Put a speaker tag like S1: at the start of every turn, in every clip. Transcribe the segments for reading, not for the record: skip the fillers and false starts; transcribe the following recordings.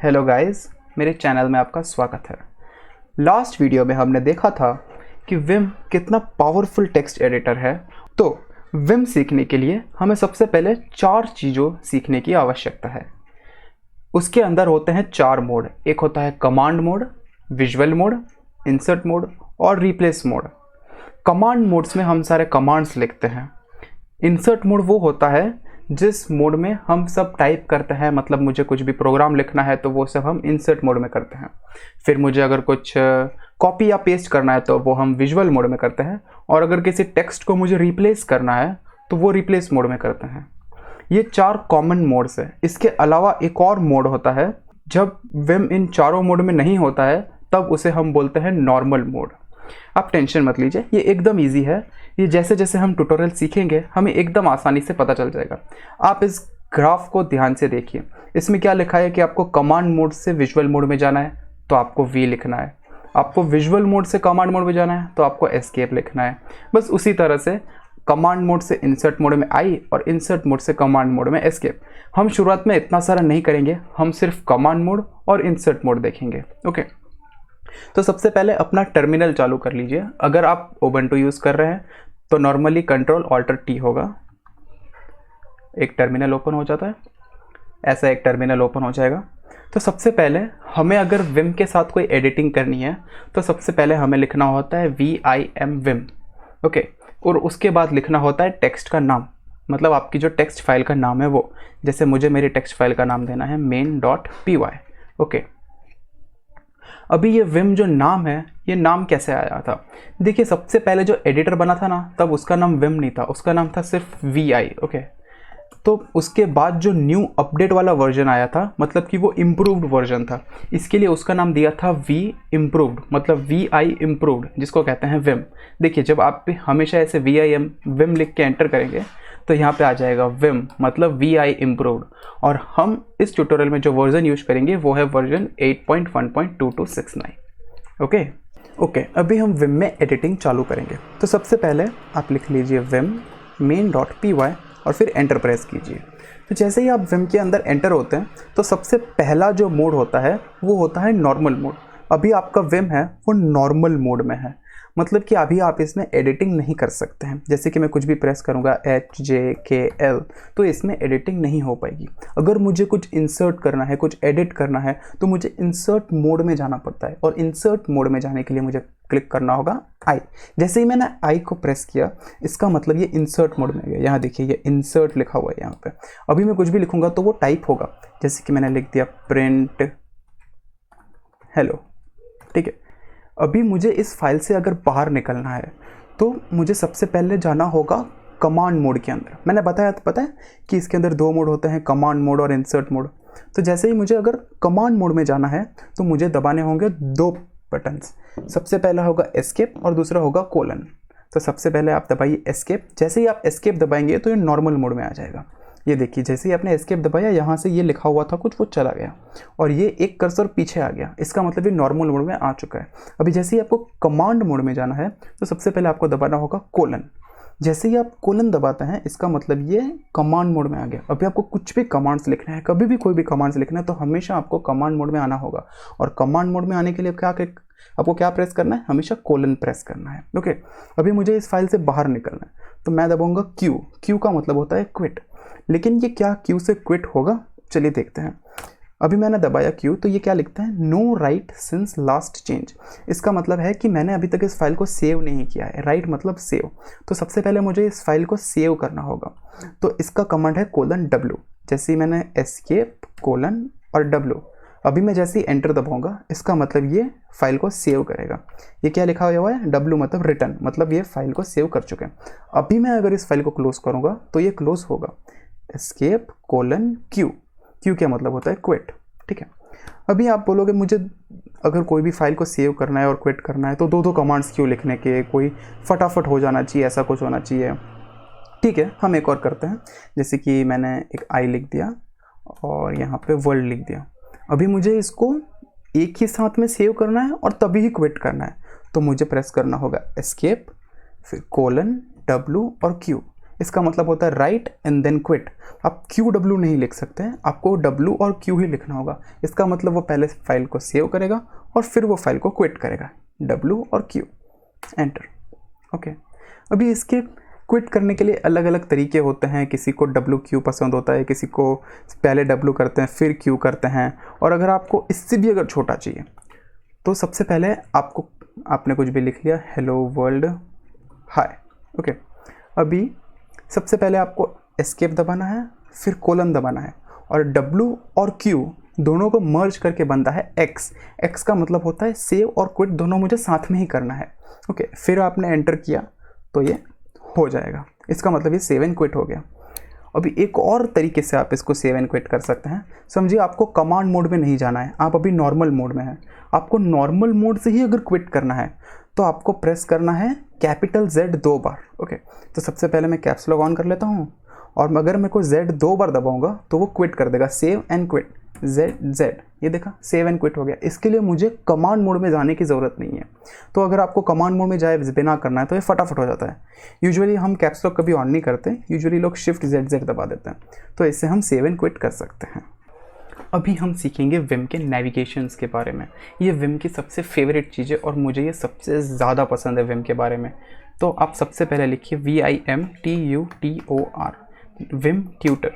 S1: Hello guys, मेरे channel में आपका स्वागत है। लास्ट वीडियो में हमने देखा था कि विम कितना पावरफुल टेक्स्ट एडिटर है। तो विम सीखने के लिए हमें सबसे पहले 4 चीज़ों सीखने की आवश्यकता है। उसके अंदर होते हैं 4 मोड। एक होता है command mode, visual mode, insert mode और रिप्लेस मोड। कमांड मोड्स में हम सारे कमांड्स लिखते हैं। इंसर्ट मोड वो होता है जिस मोड में हम सब टाइप करते हैं, मतलब मुझे कुछ भी प्रोग्राम लिखना है तो वो सब हम इंसर्ट मोड में करते हैं। फिर मुझे अगर कुछ कॉपी या पेस्ट करना है तो वो हम विजुअल मोड में करते हैं, और अगर किसी टेक्स्ट को मुझे रिप्लेस करना है तो वो रिप्लेस मोड में करते हैं। ये 4 कॉमन मोड्स है। इसके अलावा एक और मोड होता है, जब विम इन चारों मोड में नहीं होता है तब उसे हम बोलते हैं नॉर्मल मोड। आप टेंशन मत लीजिए, ये एकदम इजी है। ये जैसे जैसे हम ट्यूटोरियल सीखेंगे हमें एकदम आसानी से पता चल जाएगा। आप इस ग्राफ को ध्यान से देखिए। इसमें क्या लिखा है कि आपको कमांड मोड से विजुअल मोड में जाना है तो आपको वी लिखना है, आपको विजुअल मोड से कमांड मोड में जाना है तो आपको एस्केप लिखना है। बस उसी तरह से कमांड मोड से इंसर्ट मोड में आई और इंसर्ट मोड से कमांड मोड में एस्केप। हम शुरुआत में इतना सारा नहीं करेंगे, हम सिर्फ कमांड मोड और इंसर्ट मोड देखेंगे। ओके, तो सबसे पहले अपना टर्मिनल चालू कर लीजिए। अगर आप उबंटू यूज़ कर रहे हैं तो नॉर्मली Ctrl+Alt+T होगा, एक टर्मिनल ओपन हो जाता है। ऐसा एक टर्मिनल ओपन हो जाएगा। तो सबसे पहले हमें अगर विम के साथ कोई एडिटिंग करनी है तो सबसे पहले हमें लिखना होता है vim vim। ओके, और उसके बाद लिखना होता है टेक्स्ट का नाम, मतलब आपकी जो टेक्स्ट फाइल का नाम है वो। जैसे मुझे मेरी टेक्स्ट फाइल का नाम देना है main.py। ओके, अभी ये विम जो नाम है, ये नाम कैसे आया था? देखिए, सबसे पहले जो एडिटर बना था ना, तब उसका नाम विम नहीं था, उसका नाम था सिर्फ vi। ओके, तो उसके बाद जो न्यू अपडेट वाला वर्जन आया था, मतलब कि वो इम्प्रूव्ड वर्जन था, इसके लिए उसका नाम दिया था वी इम्प्रूव्ड, मतलब vi इम्प्रूव्ड, जिसको कहते हैं विम। देखिए, जब आप हमेशा ऐसे vim विम लिख के एंटर करेंगे तो यहाँ पे आ जाएगा विम, मतलब vi इम्प्रूव्ड। और हम इस ट्यूटोरियल में जो वर्जन यूज करेंगे वो है वर्जन 8.1.2269। ओके, अभी हम विम में एडिटिंग चालू करेंगे। तो सबसे पहले आप लिख लीजिए विम main.py और फिर एंटर प्रेस कीजिए। तो जैसे ही आप विम के अंदर एंटर होते हैं तो सबसे पहला जो मोड होता है वो होता है नॉर्मल मोड। अभी आपका विम है वो नॉर्मल मोड में है, मतलब कि अभी आप इसमें एडिटिंग नहीं कर सकते हैं। जैसे कि मैं कुछ भी प्रेस करूंगा HJKL तो इसमें एडिटिंग नहीं हो पाएगी। अगर मुझे कुछ इंसर्ट करना है, कुछ एडिट करना है तो मुझे इंसर्ट मोड में जाना पड़ता है, और इंसर्ट मोड में जाने के लिए मुझे क्लिक करना होगा आई। जैसे ही मैंने आई को प्रेस किया, इसका मतलब ये इंसर्ट मोड में गया। यहाँ देखिए, ये इंसर्ट लिखा हुआ है यहाँ पे। अभी मैं कुछ भी लिखूंगा तो वो टाइप होगा। जैसे कि मैंने लिख दिया प्रिंट हेलो, ठीक है। अभी मुझे इस फाइल से अगर बाहर निकलना है तो मुझे सबसे पहले जाना होगा कमांड मोड के अंदर। मैंने बताया था, पता है कि इसके अंदर 2 मोड होते हैं, कमांड मोड और इंसर्ट मोड। तो जैसे ही मुझे अगर कमांड मोड में जाना है तो मुझे दबाने होंगे 2 बटन्स। सबसे पहला होगा एस्केप और दूसरा होगा कोलन। तो सबसे पहले आप दबाइए एस्केप। जैसे ही आप एस्केप दबाएंगे तो ये नॉर्मल मोड में आ जाएगा। ये देखिए, जैसे ही आपने एस्केप दबाया, यहाँ से ये लिखा हुआ था कुछ, वो चला गया और ये एक कर्सर पीछे आ गया। इसका मतलब ये नॉर्मल मोड में आ चुका है। अभी जैसे ही आपको कमांड मोड में जाना है तो सबसे पहले आपको दबाना होगा कोलन। जैसे ही आप कोलन दबाते हैं इसका मतलब ये कमांड मोड में आ गया। अभी आपको कुछ भी कमांड्स लिखना है, कभी भी कोई भी कमांड्स लिखना है तो हमेशा आपको कमांड मोड में आना होगा। और कमांड मोड में आने के लिए आपको क्या प्रेस करना है? हमेशा कोलन प्रेस करना है। ओके, अभी मुझे इस फाइल से बाहर निकलना है तो मैं दबाऊंगा क्यू का मतलब होता है क्विट। लेकिन ये क्या क्यू से क्विट होगा? चलिए देखते हैं। अभी मैंने दबाया क्यू तो ये क्या लिखता है? No write since last change. इसका मतलब है कि मैंने अभी तक इस फाइल को सेव नहीं किया है। राइट मतलब सेव। तो सबसे पहले मुझे इस फाइल को सेव करना होगा। तो इसका कमांड है :W। जैसे ही मैंने एस्केप कोलन और W, अभी मैं जैसे ही एंटर दबाऊंगा इसका मतलब ये फाइल को सेव करेगा। ये क्या लिखा हुआ है? W मतलब रिटर्न, मतलब ये फाइल को सेव कर चुके हैं। अभी मैं अगर इस फाइल को क्लोज करूंगा तो ये क्लोज होगा। एस्केप कोलन क्यू क्या मतलब होता है? क्विट, ठीक है। अभी आप बोलोगे मुझे अगर कोई भी फाइल को सेव करना है और क्विट करना है तो 2 कमांड्स क्यों लिखने के, कोई फटाफट हो जाना चाहिए, ऐसा कुछ होना चाहिए। ठीक है, हम एक और करते हैं। जैसे कि मैंने एक आई लिख दिया और यहाँ पे वर्ल्ड लिख दिया। अभी मुझे इसको एक ही साथ में सेव करना है और तभी ही क्विट करना है, तो मुझे प्रेस करना होगा एस्केप, फिर कोलन W और Q। इसका मतलब होता है राइट एंड देन क्विट। आप QW नहीं लिख सकते हैं, आपको W और Q ही लिखना होगा। इसका मतलब वो पहले फाइल को सेव करेगा और फिर वो फाइल को क्विट करेगा, W और Q, एंटर। ओके, अभी इसके क्विट करने के लिए अलग अलग तरीके होते हैं। किसी को WQ पसंद होता है, किसी को पहले W करते हैं फिर Q करते हैं। और अगर आपको इससे भी अगर छोटा चाहिए तो सबसे पहले आपने कुछ भी लिख लिया, हेलो वर्ल्ड हाय। ओके, अभी सबसे पहले आपको एस्केप दबाना है, फिर कोलन दबाना है, और W और Q दोनों को मर्ज करके बनता है X। X का मतलब होता है सेव और क्विट दोनों मुझे साथ में ही करना है। ओके, फिर आपने एंटर किया तो ये हो जाएगा, इसका मतलब ये सेव एंड क्विट हो गया। अभी एक और तरीके से आप इसको सेव एंड क्विट कर सकते हैं। समझिए आपको कमांड मोड में नहीं जाना है, आप अभी नॉर्मल मोड में हैं। आपको नॉर्मल मोड से ही अगर क्विट करना है तो आपको प्रेस करना है कैपिटल Z 2 बार। ओके, तो सबसे पहले मैं कैप्स लॉक ऑन कर लेता हूँ, और अगर मैं को Z 2 बार दबाऊंगा तो वो क्विट कर देगा, सेव एंड क्विट, Z, ये देखा सेव एंड क्विट हो गया। इसके लिए मुझे कमांड मोड में जाने की ज़रूरत नहीं है। तो अगर आपको कमांड मोड में जाए बिना करना है तो ये फटाफट हो जाता है। यूजुअली हम कैप्स लॉक कभी ऑन नहीं करते, यूजुअली लोग शिफ्ट Z दबा देते हैं, तो इससे हम सेव एंड क्विट कर सकते हैं। अभी हम सीखेंगे विम के नेविगेशंस के बारे में। ये विम की सबसे फेवरेट चीज़ है और मुझे ये सबसे ज़्यादा पसंद है विम के बारे में। तो आप सबसे पहले लिखिए VIMTUTOR, विम ट्यूटर।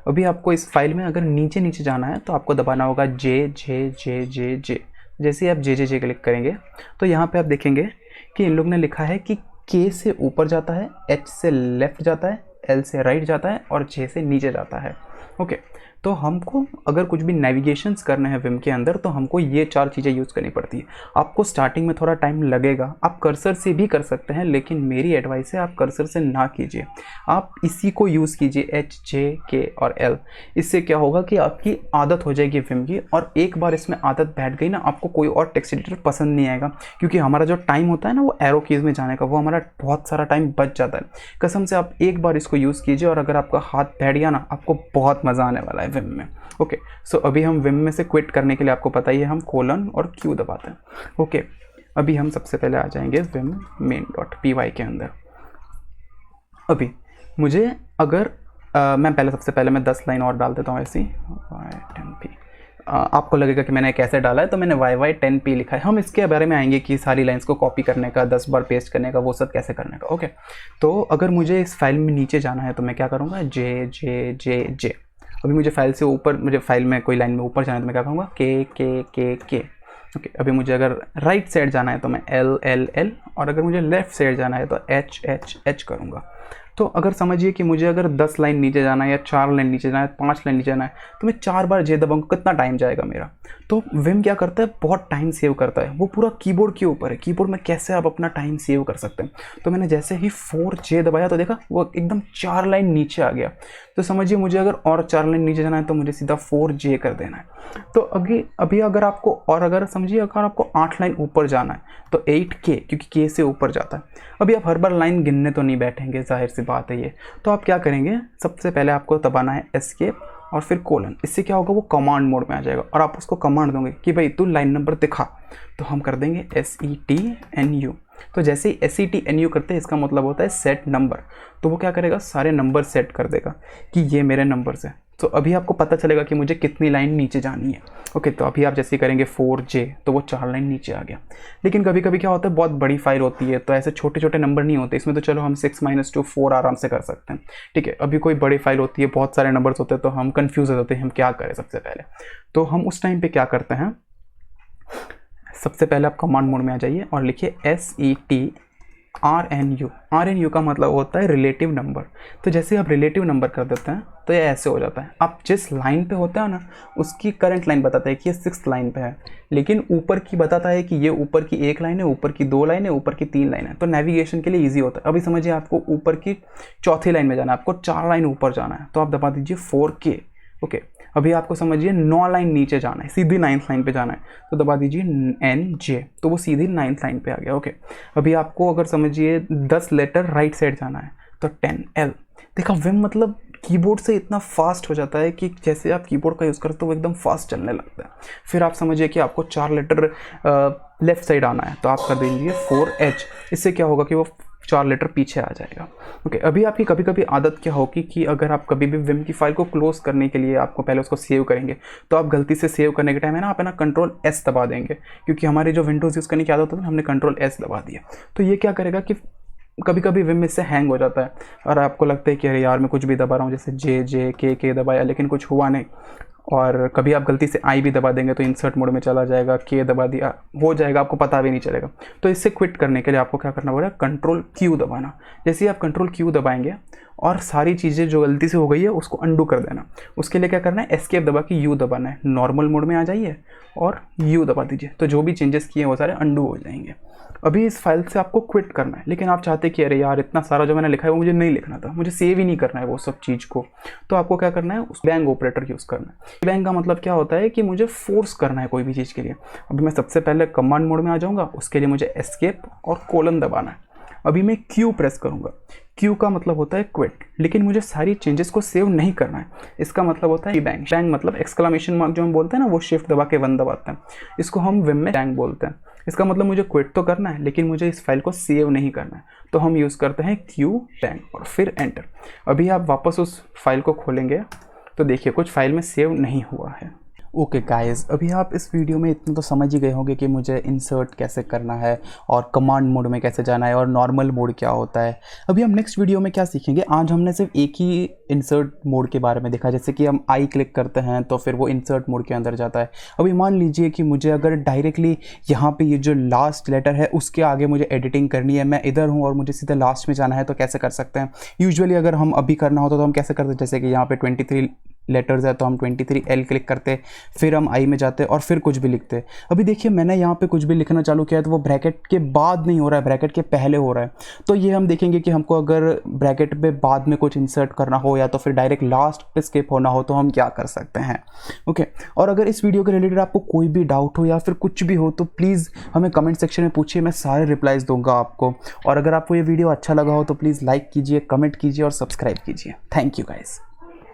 S1: अभी आपको इस फाइल में अगर नीचे नीचे जाना है तो आपको दबाना होगा J। जैसे ही आप J क्लिक करेंगे तो यहाँ पे आप देखेंगे कि इन लोग ने लिखा है कि K से ऊपर जाता है, H से लेफ़्ट जाता है, L से राइट जाता है और J से नीचे जाता है। ओके, तो हमको अगर कुछ भी नेविगेशंस करने हैं विम के अंदर तो हमको ये 4 चीज़ें यूज़ करनी पड़ती है। आपको स्टार्टिंग में थोड़ा टाइम लगेगा, आप कर्सर से भी कर सकते हैं, लेकिन मेरी एडवाइस है आप कर्सर से ना कीजिए, आप इसी को यूज़ कीजिए, H, J, K और L। इससे क्या होगा कि आपकी आदत हो जाएगी विम की, और एक बार इसमें आदत बैठ गई ना, आपको कोई और टेक्स्ट एडिटर पसंद नहीं आएगा, क्योंकि हमारा जो टाइम होता है ना वो एरो कीज़ में जाने का, वो हमारा बहुत सारा टाइम बच जाता है। कसम से आप एक बार इसको यूज़ कीजिए और अगर आपका हाथ बैठ गया ना, आपको बहुत मज़ा आने वाला है विम में। ओके, सो अभी हम विम में से क्विट करने के लिए आपको पता ही है हम कोलन और Q दबाते हैं। ओके, अभी हम सबसे पहले आ जाएंगे विम main.py के अंदर। अभी मुझे अगर मैं सबसे पहले मैं 10 लाइन और डाल देता हूँ ऐसी y10p। आपको लगेगा कि मैंने कैसे डाला है, तो मैंने y10p लिखा है। हम इसके बारे में आएंगे कि सारी लाइंस को कॉपी करने का, 10 बार पेस्ट करने का, वो सब कैसे करने का। ओके, तो अगर मुझे इस फाइल में नीचे जाना है तो मैं क्या करूँगा, J। अभी मुझे फाइल से ऊपर, मुझे फाइल में कोई लाइन में ऊपर जाना है तो मैं क्या कहूँगा, K। ओके, अभी मुझे अगर राइट साइड जाना है तो मैं L, और अगर मुझे लेफ़्ट साइड जाना है तो H करूँगा। तो अगर समझिए कि मुझे अगर 10 लाइन नीचे जाना है या 4 लाइन नीचे जाना है, 5 लाइन नीचे जाना है, तो मैं 4 बार J दबाऊंगा, कितना टाइम जाएगा मेरा। तो विम क्या करता है, बहुत टाइम सेव करता है, वो पूरा कीबोर्ड के ऊपर है, कीबोर्ड में कैसे आप अपना टाइम सेव कर सकते हैं। तो मैंने जैसे ही 4J दबाया तो देखा वो एकदम 4 लाइन नीचे आ गया। तो समझिए मुझे अगर और 4 लाइन नीचे जाना है तो मुझे सीधा 4J कर देना है। तो अभी अगर आपको, और अगर समझिए अगर आपको 8 लाइन ऊपर जाना है तो 8K, क्योंकि K से ऊपर जाता है। अभी आप हर बार लाइन गिनने तो नहीं बैठेंगे, जाहिर सी बात है ये। तो आप क्या करेंगे, सबसे पहले आपको दबाना है एस्केप और फिर कोलन। इससे क्या होगा, वो कमांड मोड में आ जाएगा और आप उसको कमांड दोगे कि भाई तू लाइन नंबर दिखा, तो हम कर देंगे SETNU। तो जैसे ही SETNU करते हैं इसका मतलब होता है सेट नंबर। तो वो क्या करेगा, सारे नंबर सेट कर देगा कि ये मेरे नंबर्स हैं। तो अभी आपको पता चलेगा कि मुझे कितनी लाइन नीचे जानी है। ओके, तो अभी आप जैसे करेंगे 4J तो वो 4 लाइन नीचे आ गया। लेकिन कभी कभी क्या होता है, बहुत बड़ी फाइल होती है तो ऐसे छोटे छोटे नंबर नहीं होते इसमें, तो चलो हम 6 - 2 4 आराम से कर सकते हैं। ठीक है, अभी कोई बड़ी फाइल होती है, बहुत सारे नंबर्स होते हैं, तो हम कन्फ्यूज हो जाते हैं हम क्या करें सबसे पहले। तो हम उस टाइम पे क्या करते हैं, सबसे पहले आप कमांड मोड में आ जाइए और लिखिए SETRNU। RNU का मतलब होता है रिलेटिव नंबर। तो जैसे आप रिलेटिव नंबर कर देते हैं तो ये ऐसे हो जाता है, आप जिस लाइन पे होते हैं ना उसकी करंट लाइन बताता है कि ये 6th लाइन पे है, लेकिन ऊपर की बताता है कि ये ऊपर की 1 लाइन है, ऊपर की 2 लाइन है, ऊपर की 3 लाइन है। तो नेविगेशन के लिए ईजी होता है। अभी समझिए आपको ऊपर की 4थी लाइन में जाना है, आपको 4 लाइन ऊपर जाना है, तो आप दबा दीजिए 4K। ओके, अभी आपको समझिए 9 लाइन नीचे जाना है, सीधी 9th लाइन पे जाना है, तो दबा दीजिए NJ, तो वो सीधी 9th लाइन पे आ गया। ओके, अभी आपको अगर समझिए 10 लेटर राइट साइड जाना है तो 10L। देखा, विम मतलब कीबोर्ड से इतना फास्ट हो जाता है कि जैसे आप कीबोर्ड का यूज़ करते हो वो एकदम फास्ट चलने लगता है। फिर आप समझिए कि आपको 4 लेटर लेफ्ट साइड आना है तो आप कर दीजिए 4H। इससे क्या होगा कि वो 4 लेटर पीछे आ जाएगा। ओके, अभी आपकी कभी कभी आदत क्या होगी कि अगर आप कभी भी विम की फाइल को क्लोज करने के लिए आपको पहले उसको सेव करेंगे, तो आप गलती से सेव करने के टाइम है ना, आप है ना Ctrl+S दबा देंगे, क्योंकि हमारी जो विंडोज़ यूज़ करने की आदत होती है हमने Ctrl+S दबा दिया। तो ये क्या करेगा कि कभी कभी विम इससे हैंग हो जाता है और आपको लगता है कि अरे यार मैं कुछ भी दबा रहा हूँ, जैसे जे के दबाया लेकिन कुछ हुआ नहीं। और कभी आप गलती से आई भी दबा देंगे तो इंसर्ट मोड में चला जाएगा, के दबा दिया हो जाएगा, आपको पता भी नहीं चलेगा। तो इससे क्विट करने के लिए आपको क्या करना पड़ेगा, Ctrl+Q दबाना। जैसे ही आप Ctrl+Q दबाएंगे और सारी चीज़ें जो गलती से हो गई है उसको अंडू कर देना। उसके लिए क्या करना है, एस्केप दबा के यू दबाना है, नॉर्मल मोड में आ जाइए और यू दबा दीजिए, तो जो भी चेंजेस किए हैं वो सारे अंडू हो जाएंगे। अभी इस फाइल से आपको क्विट करना है, लेकिन आप चाहते कि अरे यार इतना सारा जो मैंने लिखा है वो मुझे नहीं लिखना था, मुझे सेव ही नहीं करना है वो सब चीज़ को। तो आपको क्या करना है, उस बैंग ऑपरेटर यूज़ करना है। बैंग का मतलब क्या होता है कि मुझे फोर्स करना है कोई भी चीज़ के लिए। अभी मैं सबसे पहले कमांड मोड में आ जाऊँगा, उसके लिए मुझे एस्केप और कोलन दबाना है। अभी मैं Q प्रेस करूँगा। Q का मतलब होता है क्विट, लेकिन मुझे सारी चेंजेस को सेव नहीं करना है। इसका मतलब होता है बैंग। बैंग मतलब एक्सक्लेमेशन मार्क जो हम बोलते हैं ना, वो शिफ्ट दबा के 1 दबाते हैं, इसको हम विम में बैंग बोलते हैं। इसका मतलब मुझे क्विट तो करना है लेकिन मुझे इस फाइल को सेव नहीं करना है, तो हम यूज़ करते हैं Q बैंग और फिर एंटर। अभी आप वापस उस फाइल को खोलेंगे तो देखिए कुछ फाइल में सेव नहीं हुआ है। ओके गाइस, अभी आप इस वीडियो में इतना तो समझ ही गए होंगे कि मुझे इंसर्ट कैसे करना है और कमांड मोड में कैसे जाना है और नॉर्मल मोड क्या होता है। अभी हम नेक्स्ट वीडियो में क्या सीखेंगे, आज हमने सिर्फ एक ही इंसर्ट मोड के बारे में देखा, जैसे कि हम आई क्लिक करते हैं तो फिर वो इंसर्ट मोड के अंदर जाता है। अभी मान लीजिए कि मुझे अगर डायरेक्टली यहाँ पे ये जो लास्ट लेटर है उसके आगे मुझे एडिटिंग करनी है, मैं इधर हूँ और मुझे सीधे लास्ट में जाना है, तो कैसे कर सकते हैं। यूजुअली अगर हम अभी करना होता तो हम कैसे करते, जैसे कि यहाँ पे 23 लेटर्स है तो हम 23L क्लिक करते, फिर हम आई में जाते और फिर कुछ भी लिखते। अभी देखिए मैंने यहाँ पे कुछ भी लिखना चालू किया है तो वो ब्रैकेट के बाद नहीं हो रहा है, ब्रैकेट के पहले हो रहा है। तो ये हम देखेंगे कि हमको अगर ब्रैकेट पे बाद में कुछ इंसर्ट करना हो या तो फिर डायरेक्ट लास्ट पे स्किप होना हो तो हम क्या कर सकते हैं। ओके, और अगर इस वीडियो के रिलेटेड आपको कोई भी डाउट हो या फिर कुछ भी हो तो प्लीज़ हमें कमेंट सेक्शन में पूछिए, मैं सारे रिप्लाइज़ दूंगा आपको। और अगर आपको ये वीडियो अच्छा लगा हो तो प्लीज़ लाइक कीजिए, कमेंट कीजिए और सब्सक्राइब कीजिए। Thank you guys.